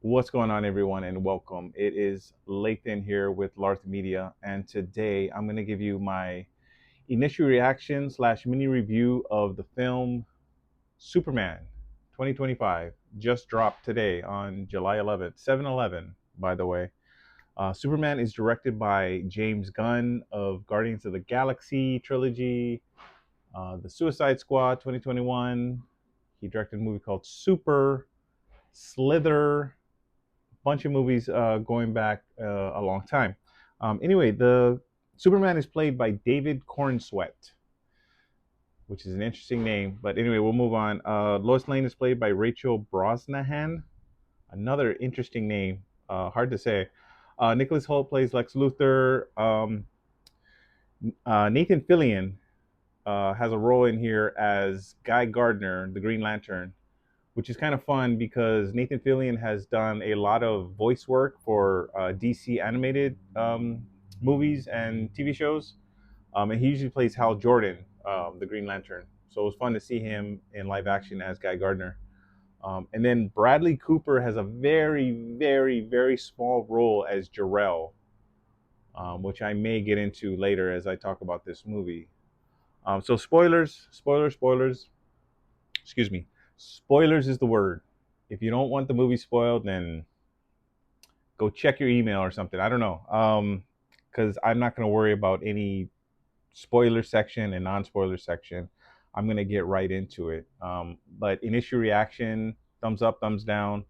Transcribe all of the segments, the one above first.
What's going on, everyone, and welcome. It is Lathan here with Larth Media, and today I'm going to give you my initial reaction slash mini review of the film Superman 2025. Just dropped today on July 11th, 7/11, by the way. Superman is directed by James Gunn of Guardians of the Galaxy trilogy, The Suicide Squad 2021. He directed a movie called Super, Slither, bunch of movies going back a long time. Anyway, the Superman is played by David Cornsweet, which is an interesting name. But anyway, we'll move on. Lois Lane is played by Rachel Brosnahan, another interesting name, hard to say. Nicholas Hoult plays Lex Luthor. Nathan Fillion has a role in here as Guy Gardner, the Green Lantern, which is kind of fun because Nathan Fillion has done a lot of voice work for DC animated movies and TV shows. And he usually plays Hal Jordan, the Green Lantern. So it was fun to see him in live action as Guy Gardner. And then Bradley Cooper has a very, very, very small role as Jor-El, which I may get into later as I talk about this movie. So spoilers. Excuse me. Spoilers is the word. If you don't want the movie spoiled, then go check your email or something. I don't know. Because I'm not going to worry about any spoiler section and non-spoiler section. I'm going to get right into it. But initial reaction, thumbs up, thumbs down.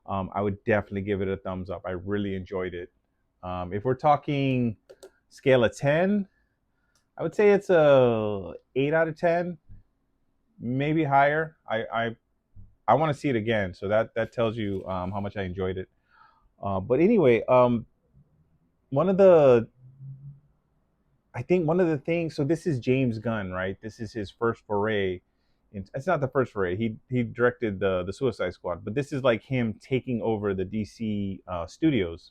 I would definitely give it a thumbs up. I really enjoyed it. If we're talking scale of 10, I would say it's a 8 out of 10, maybe higher. I want to see it again, so that tells you how much I enjoyed it. But anyway, one of the I think one of the things. So this is James Gunn, right? This is his first foray. It's not the first foray. He directed the Suicide Squad, but this is like him taking over the DC studios.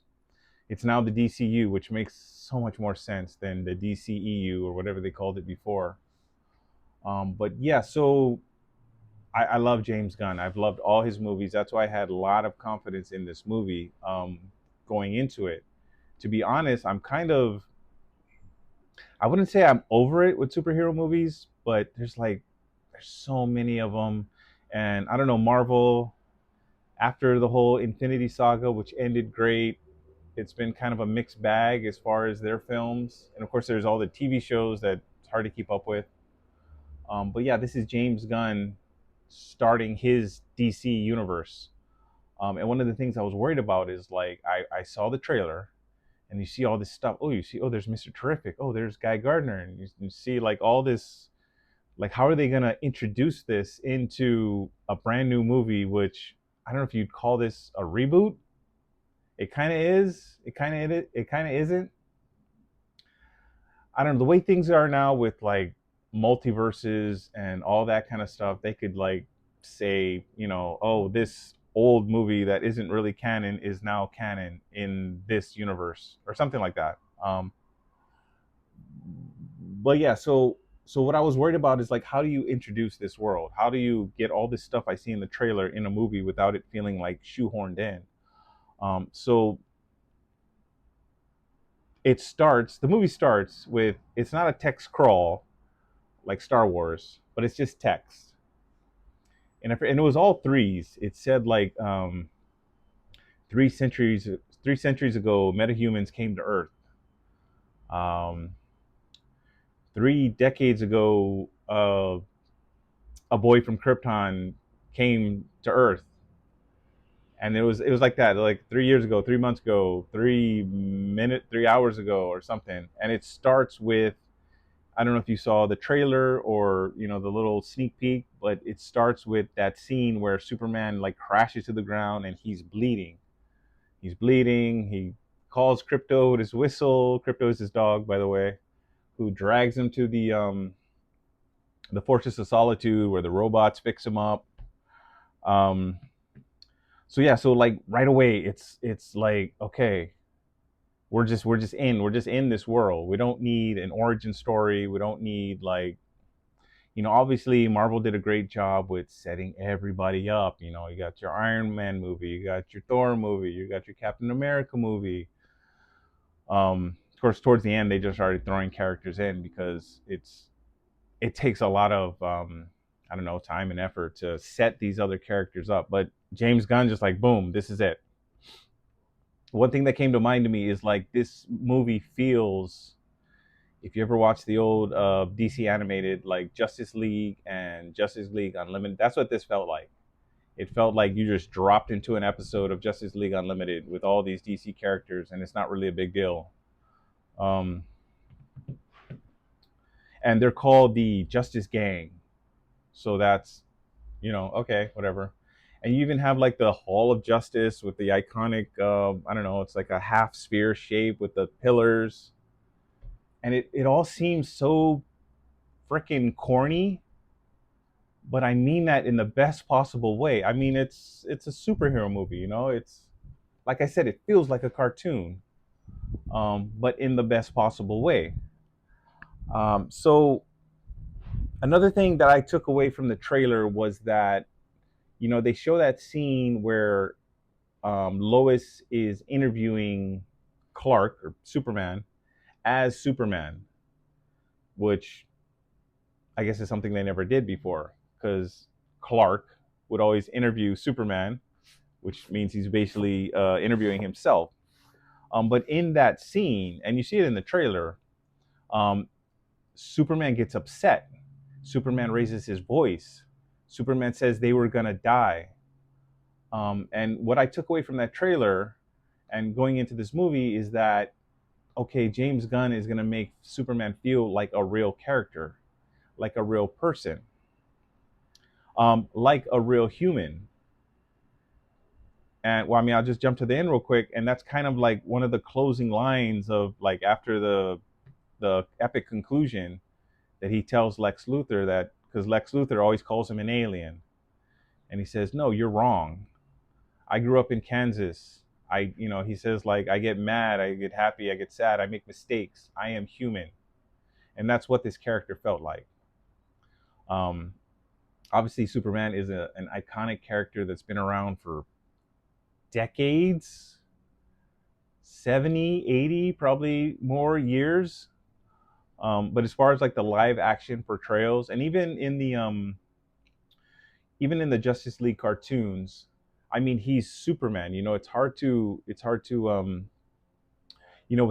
It's now the DCU, which makes so much more sense than the DCEU or whatever they called it before. But yeah, so I love James Gunn. I've loved all his movies. That's why I had a lot of confidence in this movie going into it. To be honest, I wouldn't say I'm over it with superhero movies, but there's so many of them. And I don't know, Marvel, after the whole Infinity Saga, which ended great, it's been kind of a mixed bag as far as their films. And of course, there's all the TV shows that it's hard to keep up with. But yeah, this is James Gunn starting his DC universe. And one of the things I was worried about is like I saw the trailer and you see all this stuff. Oh, you see, oh, there's Mr. Terrific. Oh, there's Guy Gardner. And you see like all this, like how are they gonna introduce this into a brand new movie, which I don't know if you'd call this a reboot. It kind of is. It kind of isn't. I don't know, the way things are now with like multiverses and all that kind of stuff, they could like say, oh, this old movie that isn't really canon is now canon in this universe or something like that. But yeah, so what I was worried about is like how do you introduce this world? How do you get all this stuff I see in the trailer in a movie without it feeling like shoehorned in? So the movie starts with, it's not a text crawl like Star Wars, but it's just text. And it was all threes. It said like 3 centuries ago, metahumans came to Earth. 3 decades ago, a boy from Krypton came to Earth, and it was like that, like 3 years ago, 3 months ago, 3 hours ago, or something. And it starts with, I don't know if you saw the trailer or the little sneak peek, but it starts with that scene where Superman like crashes to the ground and he's bleeding. He's bleeding. He calls Crypto with his whistle. Crypto is his dog, by the way, who drags him to the Fortress of Solitude where the robots fix him up. So yeah, so like right away, it's like, okay, we're just in this world. We don't need an origin story. We don't need like Obviously Marvel did a great job with setting everybody up. You got your Iron Man movie, you got your Thor movie, you got your Captain America movie. Of course, towards the end, they just started throwing characters in because it takes a lot of I don't know, time and effort to set these other characters up. But James Gunn just like boom, this is it. One thing that came to mind to me is like this movie feels, if you ever watched the old DC animated like Justice League and Justice League Unlimited, that's what this felt like. It felt like you just dropped into an episode of Justice League Unlimited with all these DC characters, and it's not really a big deal. Um, and they're called the Justice Gang, so that's, okay, whatever. And you even have like the Hall of Justice with the iconic, I don't know, it's like a half sphere shape with the pillars, and it all seems so freaking corny, but I mean that in the best possible way. I mean, it's a superhero movie, It's like I said, it feels like a cartoon, but in the best possible way. So another thing that I took away from the trailer was that they show that scene where Lois is interviewing Clark or Superman as Superman, which I guess is something they never did before because Clark would always interview Superman, which means he's basically interviewing himself. But in that scene, and you see it in the trailer, um, Superman gets upset. Superman raises his voice. Superman says they were gonna die. And what I took away from that trailer and going into this movie is that, okay, James Gunn is gonna make Superman feel like a real character, like a real person, like a real human. And well, I mean, I'll just jump to the end real quick, and that's kind of like one of the closing lines of like after the epic conclusion that he tells Lex Luthor, that because Lex Luthor always calls him an alien, and he says, "No, you're wrong. I grew up in Kansas. He says like I get mad, I get happy, I get sad, I make mistakes. I am human," and that's what this character felt like. Um, Obviously, Superman is an iconic character that's been around for decades, 70, 80, probably more years. But as far as like the live action portrayals, and even in the Justice League cartoons, I mean, he's Superman. It's hard to with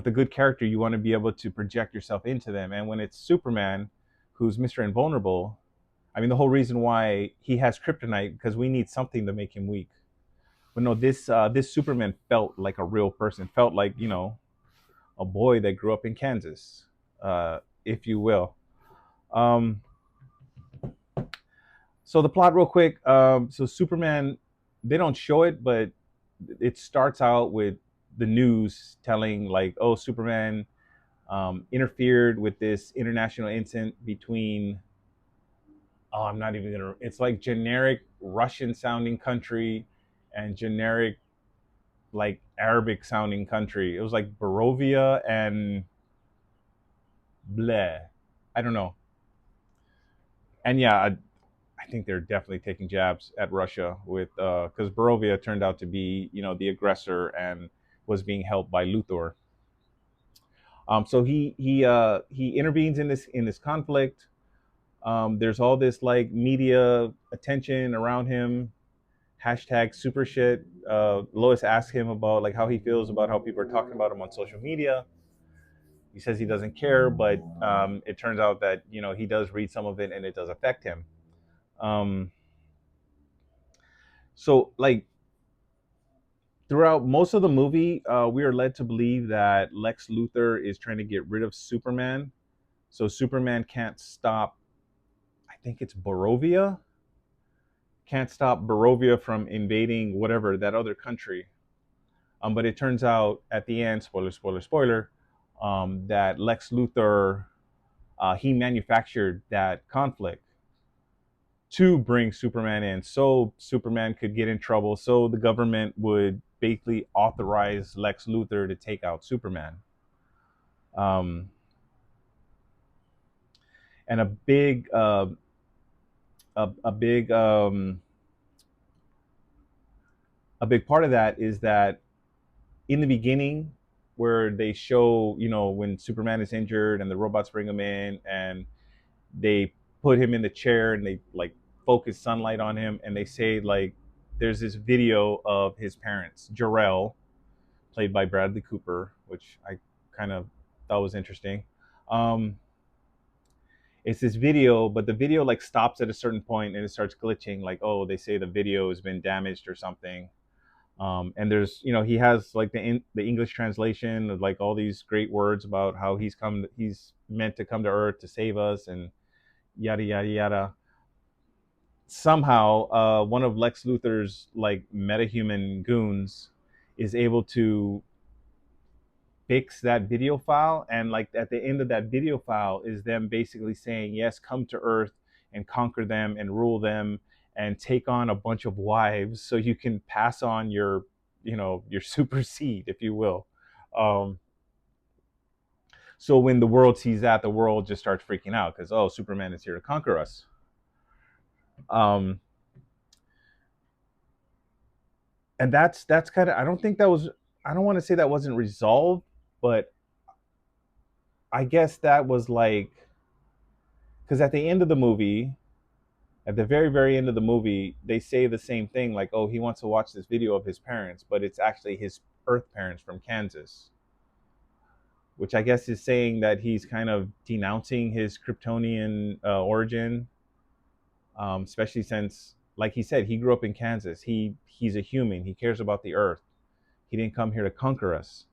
a good character, you want to be able to project yourself into them. And when it's Superman, who's Mr. Invulnerable, I mean, the whole reason why he has kryptonite because we need something to make him weak. But no, this Superman felt like a real person. Felt like a boy that grew up in Kansas, if you will. Um, so the plot, real quick. So Superman, they don't show it, but it starts out with the news telling like, oh, Superman interfered with this international incident between. Oh, I'm not even gonna. It's like generic Russian sounding country and generic like Arabic sounding country. It was like Barovia and bleh. I don't know. And yeah, I think they're definitely taking jabs at Russia with because Barovia turned out to be the aggressor and was being helped by Luthor. So he intervenes in this conflict. There's all this like media attention around him. Hashtag super shit. Lois asks him about like how he feels about how people are talking about him on social media. He says he doesn't care, but it turns out that he does read some of it and it does affect him. Um, so like throughout most of the movie, we are led to believe that Lex Luthor is trying to get rid of Superman, so Superman can't stop. I think it's Barovia. Can't stop Barovia from invading whatever that other country. But it turns out at the end, spoiler, spoiler, spoiler, that Lex Luthor he manufactured that conflict to bring Superman in, so Superman could get in trouble, so the government would basically authorize Lex Luthor to take out Superman. Um, and a big a big a big part of that is that in the beginning, where they show, when Superman is injured and the robots bring him in and they put him in the chair and they like focus sunlight on him and they say like there's this video of his parents, Jor-El, played by Bradley Cooper, which I kind of thought was interesting. Um, it's this video, but the video like stops at a certain point and it starts glitching. Like, oh, they say the video has been damaged or something. And there's, he has like the English translation of like all these great words about how he's meant to come to Earth to save us and yada yada yada. Somehow, one of Lex Luthor's like metahuman goons is able to fix that video file, and like at the end of that video file is them basically saying, yes, come to Earth and conquer them and rule them and take on a bunch of wives so you can pass on your super seed, if you will. um, so when the world sees that, the world just starts freaking out because, oh, Superman is here to conquer us. um, and that's kind of, I don't think that was, I don't want to say that wasn't resolved, but I guess that was like, because at the end of the movie, at the very very end of the movie, they say the same thing, like, oh, he wants to watch this video of his parents, but it's actually his Earth parents from Kansas, which I guess is saying that he's kind of denouncing his Kryptonian origin, especially since, like he said, he grew up in Kansas. He's a human. He cares about the Earth. He didn't come here to conquer us.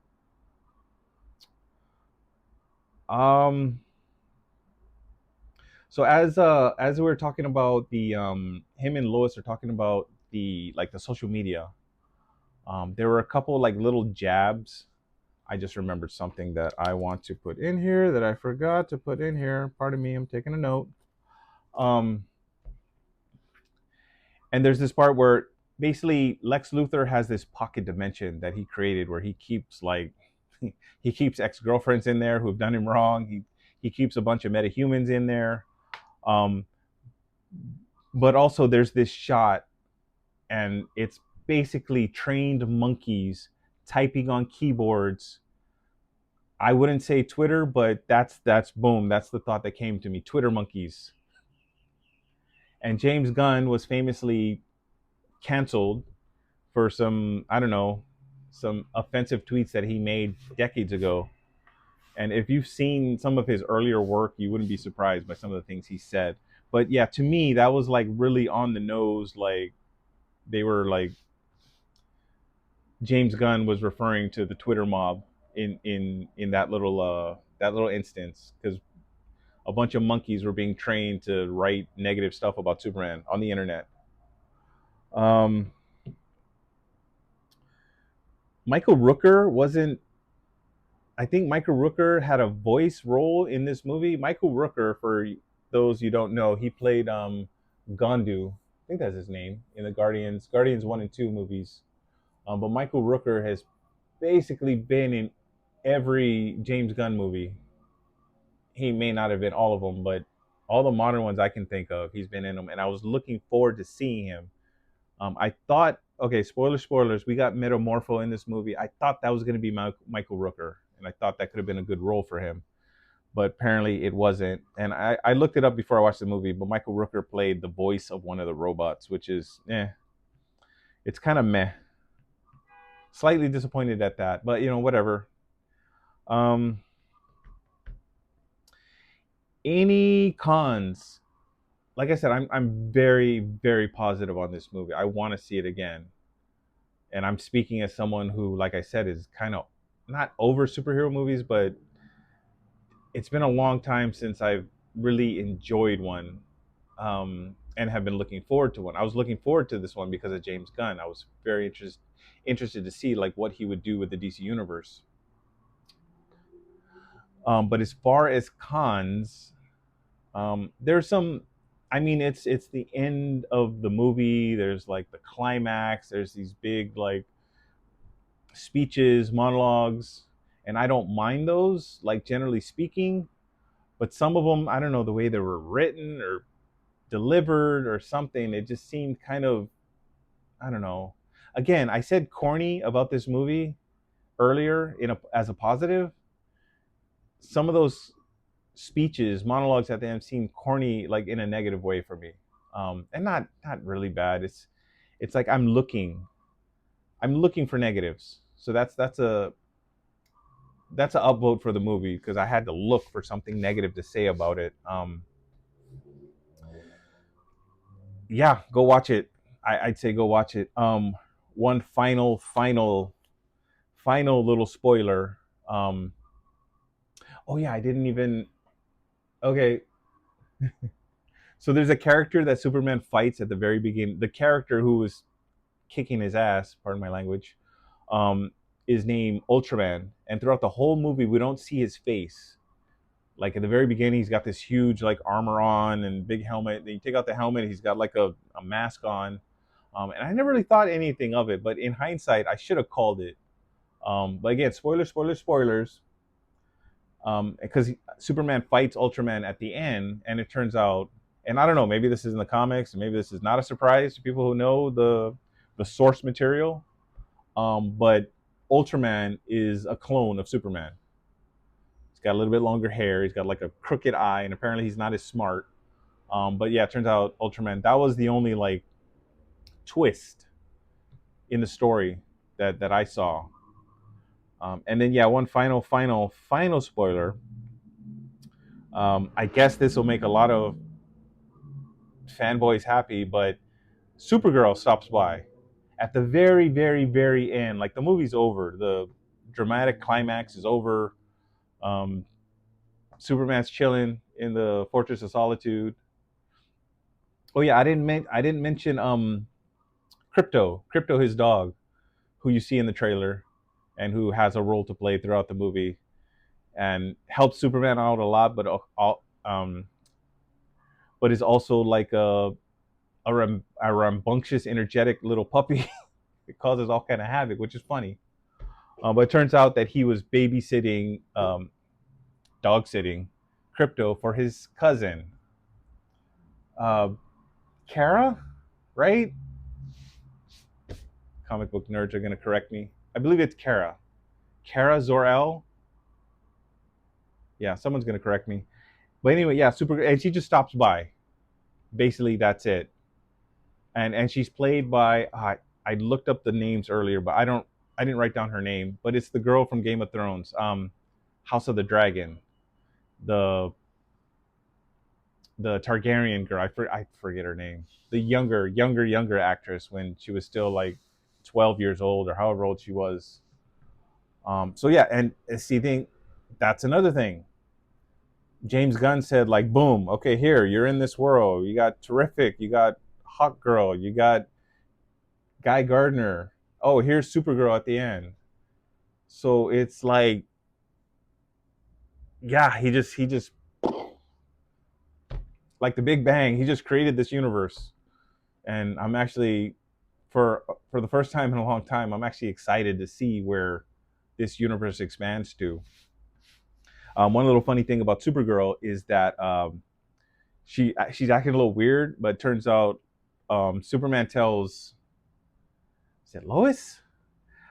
um so as we were talking about the him and Lois are talking about the, like, the social media. There were a couple like little jabs. I just remembered something that I want to put in here that I forgot to put in here. Pardon me, I'm taking a note. Um, and there's this part where basically Lex Luthor has this pocket dimension that he created where he keeps like he keeps ex-girlfriends in there who've done him wrong. He keeps a bunch of metahumans in there. Um, but also there's this shot, and it's basically trained monkeys typing on keyboards. I wouldn't say Twitter, but that's boom. That's the thought that came to me. Twitter monkeys. And James Gunn was famously canceled for some, I don't know, some offensive tweets that he made decades ago. And if you've seen some of his earlier work, you wouldn't be surprised by some of the things he said. But yeah, to me, that was like really on the nose. Like, they were like, James Gunn was referring to the Twitter mob in that little instance, because a bunch of monkeys were being trained to write negative stuff about Superman on the internet. Um, Michael Rooker wasn't. I think Michael Rooker had a voice role in this movie. Michael Rooker, for those you don't know, he played Gondu. I think that's his name in the Guardians 1 and 2 movies. But Michael Rooker has basically been in every James Gunn movie. He may not have been all of them, but all the modern ones I can think of, he's been in them. And I was looking forward to seeing him. I thought, okay, spoilers, we got Metamorpho in this movie. I thought that was going to be Michael Rooker, and I thought that could have been a good role for him. But apparently it wasn't. And I looked it up before I watched the movie, but Michael Rooker played the voice of one of the robots, which is, it's kind of meh. Slightly disappointed at that, but whatever. Um, any cons? Like I said, I'm very very positive on this movie. I want to see it again, and I'm speaking as someone who, like I said, is kind of not over superhero movies, but it's been a long time since I've really enjoyed one, and have been looking forward to one. I was looking forward to this one because of James Gunn. I was very interested to see like what he would do with the DC universe. But as far as cons, there's some. I mean, it's the end of the movie. There's like the climax. There's these big like speeches, monologues, and I don't mind those. Like, generally speaking, but some of them, I don't know, the way they were written, or delivered or something. It just seemed kind of, I don't know. Again, I said corny about this movie earlier as a positive. Some of those speeches, monologues at the end seem corny, like in a negative way for me, and not really bad. It's like I'm looking for negatives. So that's an upvote for the movie because I had to look for something negative to say about it. Yeah, go watch it. I'd say go watch it. One final little spoiler. Um, oh yeah, I didn't even. Okay, so there's a character that Superman fights at the very beginning. The character who was kicking his ass, pardon my language, um, is named Ultraman. And throughout the whole movie, we don't see his face. Like at the very beginning, he's got this huge like armor on and big helmet. Then you take out the helmet, he's got like a mask on. And I never really thought anything of it, but in hindsight, I should have called it. But again, spoilers. Because Superman fights Ultraman at the end, and it turns out, and I don't know, maybe this is in the comics, maybe this is not a surprise to people who know the source material. But Ultraman is a clone of Superman. He's got a little bit longer hair. He's got like a crooked eye, and apparently he's not as smart. But yeah, it turns out Ultraman. That was the only like twist in the story that I saw. And then yeah, one final spoiler. I guess this will make a lot of fanboys happy, but Supergirl stops by at the very end. Like the movie's over, the dramatic climax is over. Um, Superman's chilling in the Fortress of Solitude. Oh yeah, I didn't mention Crypto, his dog, who you see in the trailer, and who has a role to play throughout the movie, and helps Superman out a lot, but is also like a rambunctious, energetic little puppy. It causes all kind of havoc, which is funny. But it turns out that he was babysitting, dog sitting, Crypto for his cousin, uh, Kara, right? Comic book nerds are going to correct me. I believe it's Kara. Kara Zor-El. Yeah, someone's going to correct me. But anyway, yeah, super. And she just stops by. Basically, that's it. And she's played by. I looked up the names earlier, but I didn't write down her name. But it's the girl from Game of Thrones, House of the Dragon, the Targaryen girl. I forget her name. The younger actress when she was still like 12 years old or however old she was. So yeah, and see, that's another thing. James Gunn said like, boom, okay, here you're in this world. You got Terrific, you got Hawk Girl, you got Guy Gardner. Oh, here's Supergirl at the end. So it's like, yeah, he just like the Big Bang. He just created this universe, and I'm actually for the first time in a long time, I'm actually excited to see where this universe expands to. One little funny thing about Supergirl is that she's acting a little weird, but it turns out Superman tells, is it Lois?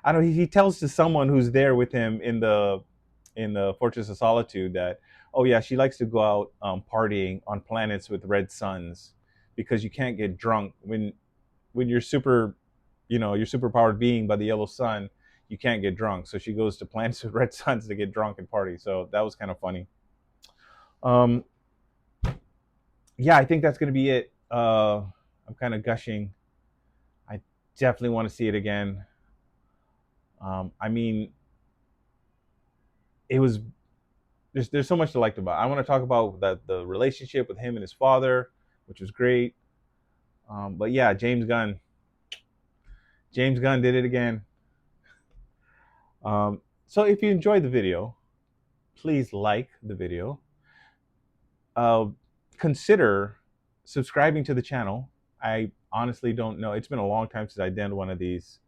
I don't know. He tells to someone who's there with him in the Fortress of Solitude that, oh yeah, she likes to go out partying on planets with red suns because you can't get drunk when you're super, you're superpowered being by the yellow sun. You can't get drunk, so she goes to planets with red suns to get drunk and party. So that was kind of funny. Um, yeah, I think that's gonna be it. I'm kind of gushing. I definitely want to see it again. I mean, it was there's so much to like about. I want to talk about the relationship with him and his father, which was great. But yeah, James Gunn did it again. So if you enjoyed the video, please like the video. Uh, Consider subscribing to the channel. I honestly don't know. It's been a long time since I did one of these,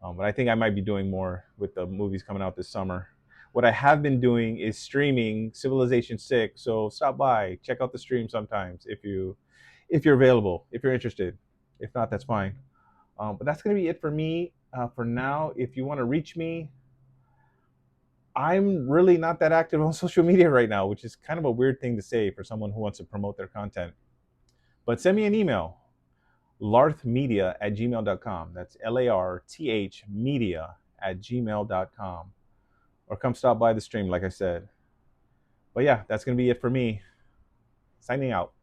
but I think I might be doing more with the movies coming out this summer. What I have been doing is streaming Civilization 6, so stop by, check out the stream sometimes if you're available, if you're interested. If not, that's fine. But that's going to be it for me for now. If you want to reach me, I'm really not that active on social media right now, which is kind of a weird thing to say for someone who wants to promote their content. But send me an email, larthmedia@gmail.com. That's LARTH media@gmail.com. Or come stop by the stream, like I said. But yeah, that's going to be it for me. Signing out.